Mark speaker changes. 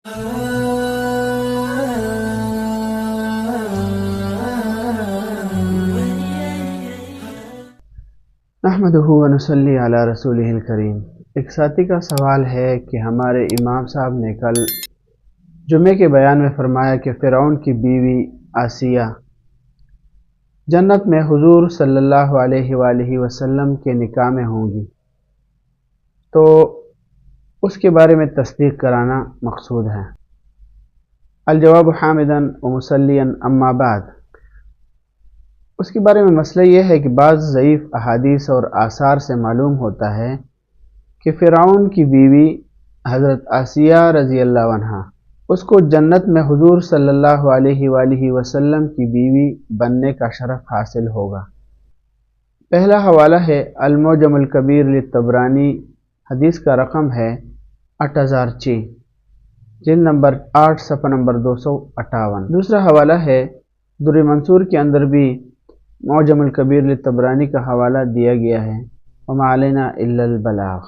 Speaker 1: نحمدہ و نصلی علی رسولہ الکریم۔ ایک ساتھی کا سوال ہے کہ ہمارے امام صاحب نے کل جمعے کے بیان میں فرمایا کہ فرعون کی بیوی آسیہ جنت میں حضور صلی اللہ علیہ وآلہ وسلم کے نکاح میں ہوں گی، تو اس کے بارے میں تصدیق کرانا مقصود ہے۔ الجواب حامداً و مسلیاً اما بعد۔ اس کے بارے میں مسئلہ یہ ہے کہ بعض ضعیف احادیث اور آثار سے معلوم ہوتا ہے کہ فرعون کی بیوی حضرت آسیہ رضی اللہ عنہا اس کو جنت میں حضور صلی اللہ علیہ وآلہ وسلم کی بیوی بننے کا شرف حاصل ہوگا۔ پہلا حوالہ ہے المعجم الکبیر للطبرانی، حدیث کا رقم ہے 8006، جلد نمبر 8 صفحہ نمبر 258۔ دوسرا حوالہ ہے در منصور کے اندر بھی معجم الکبیر للطبرانی کا حوالہ دیا گیا ہے، وما علینا الا البلاغ۔